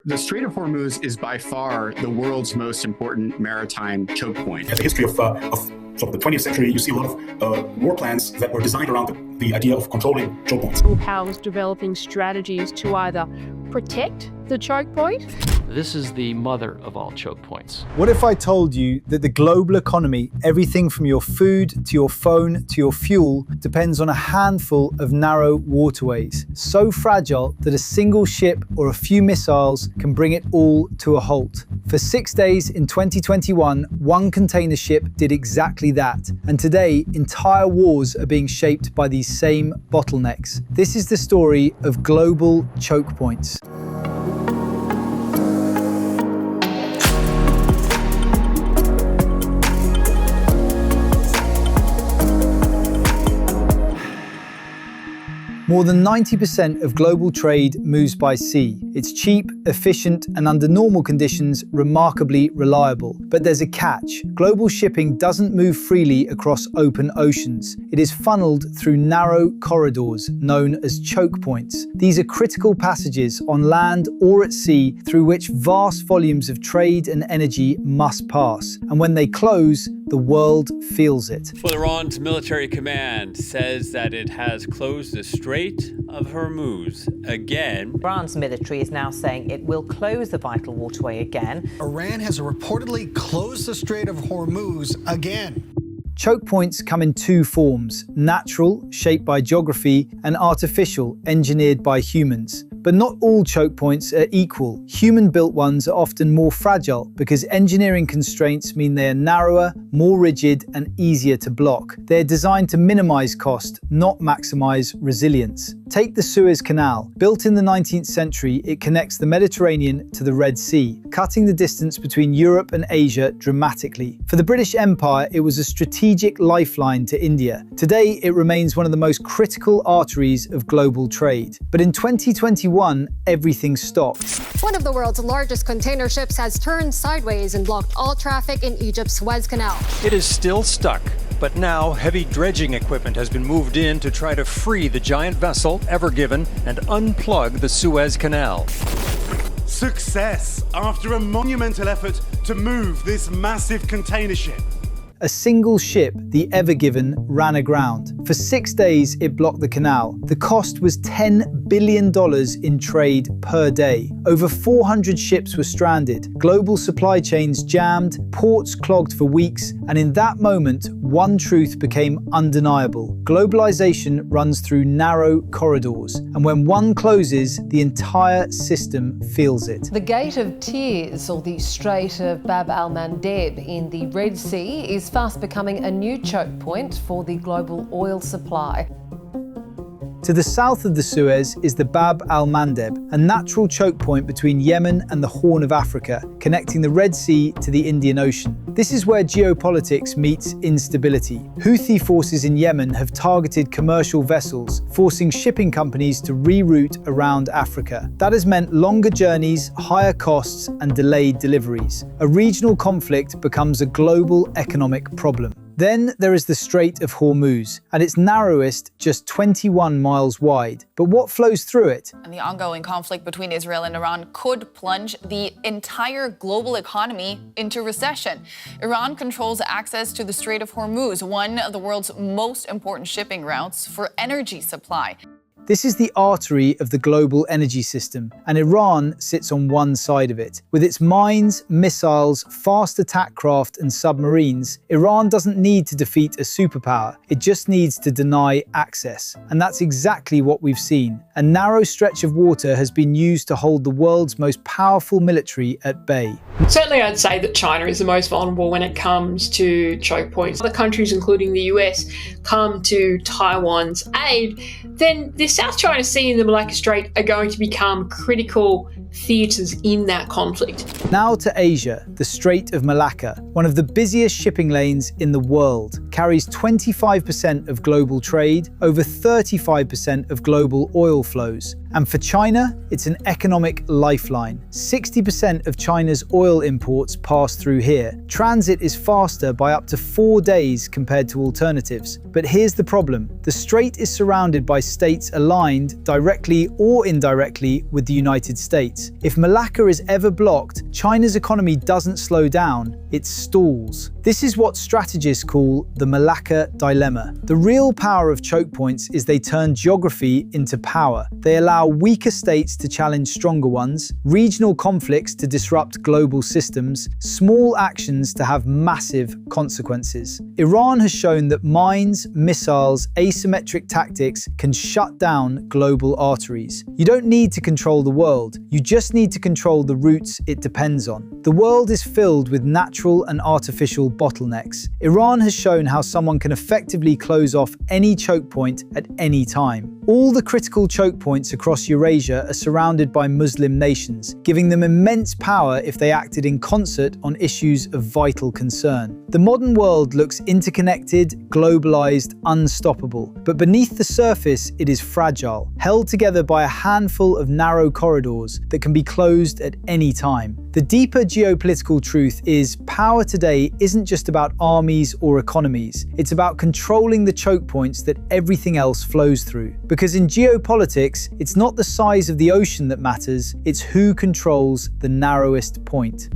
The Strait of Hormuz is by far the world's most important maritime choke point. At the history of sort of the 20th century, you see a lot of war plans that were designed around the idea of controlling choke points. Powers developing strategies to either protect the choke point. This is the mother of all choke points. What if I told you that the global economy, everything from your food to your phone to your fuel, depends on a handful of narrow waterways, so fragile that a single ship or a few missiles can bring it all to a halt? For 6 days in 2021, one container ship did exactly that. And today, entire wars are being shaped by these same bottlenecks. This is the story of global choke points. More than 90% of global trade moves by sea. It's cheap, efficient, and under normal conditions, remarkably reliable. But there's a catch. Global shipping doesn't move freely across open oceans. It is funneled through narrow corridors known as choke points. These are critical passages on land or at sea through which vast volumes of trade and energy must pass. And when they close, the world feels it. Well, Iran's military command says that it has closed the Strait of Hormuz again. Iran's military is now saying it will close the vital waterway again. Iran has reportedly closed the Strait of Hormuz again. Choke points come in two forms: natural, shaped by geography, and artificial, engineered by humans. But not all choke points are equal. Human-built ones are often more fragile because engineering constraints mean they are narrower, more rigid, and easier to block. They're designed to minimize cost, not maximize resilience. Take the Suez Canal. Built in the 19th century, it connects the Mediterranean to the Red Sea, cutting the distance between Europe and Asia dramatically. For the British Empire, it was a strategic lifeline to India. Today, it remains one of the most critical arteries of global trade. But in 2021, everything stopped. One of the world's largest container ships has turned sideways and blocked all traffic in Egypt's Suez Canal. It is still stuck, but now heavy dredging equipment has been moved in to try to free the giant vessel, Ever Given, and unplug the Suez Canal. Success after a monumental effort to move this massive container ship. A single ship, the Ever Given, ran aground. For 6 days, it blocked the canal. The cost was $10 billion in trade per day. Over 400 ships were stranded. Global supply chains jammed, ports clogged for weeks, and in that moment, one truth became undeniable. Globalization runs through narrow corridors, and when one closes, the entire system feels it. The Gate of Tears, or the Strait of Bab al-Mandeb in the Red Sea, is fast becoming a new choke point for the global oil supply. To the south of the Suez is the Bab al-Mandeb, a natural choke point between Yemen and the Horn of Africa, connecting the Red Sea to the Indian Ocean. This is where geopolitics meets instability. Houthi forces in Yemen have targeted commercial vessels, forcing shipping companies to reroute around Africa. That has meant longer journeys, higher costs, and delayed deliveries. A regional conflict becomes a global economic problem. Then there is the Strait of Hormuz, at its narrowest just 21 miles wide. But what flows through it? And the ongoing conflict between Israel and Iran could plunge the entire global economy into recession. Iran controls access to the Strait of Hormuz, one of the world's most important shipping routes for energy supply. This is the artery of the global energy system, and Iran sits on one side of it. With its mines, missiles, fast attack craft, and submarines, Iran doesn't need to defeat a superpower. It just needs to deny access. And that's exactly what we've seen. A narrow stretch of water has been used to hold the world's most powerful military at bay. Certainly, I'd say that China is the most vulnerable when it comes to choke points. Other countries, including the US, come to Taiwan's aid, then the South China Sea and the Malacca Strait are going to become critical theatres in that conflict. Now to Asia, the Strait of Malacca, one of the busiest shipping lanes in the world, carries 25% of global trade, over 35% of global oil flows, And for China, it's an economic lifeline. 60% of China's oil imports pass through here. Transit is faster by up to 4 days compared to alternatives. But here's the problem. The strait is surrounded by states aligned, directly or indirectly, with the United States. If Malacca is ever blocked, China's economy doesn't slow down, it stalls. This is what strategists call the Malacca dilemma. The real power of choke points is they turn geography into power. They allow weaker states to challenge stronger ones, regional conflicts to disrupt global systems, small actions to have massive consequences. Iran has shown that mines, missiles, asymmetric tactics can shut down global arteries. You don't need to control the world, you just need to control the routes it depends on. The world is filled with natural and artificial bottlenecks. Iran has shown how someone can effectively close off any choke point at any time. All the critical choke points across Eurasia are surrounded by Muslim nations, giving them immense power if they acted in concert on issues of vital concern. The modern world looks interconnected, globalized, unstoppable, but beneath the surface it is fragile, held together by a handful of narrow corridors that can be closed at any time. The deeper geopolitical truth is power today isn't just about armies or economies, it's about controlling the choke points that everything else flows through. Because in geopolitics, it's not the size of the ocean that matters, it's who controls the narrowest point.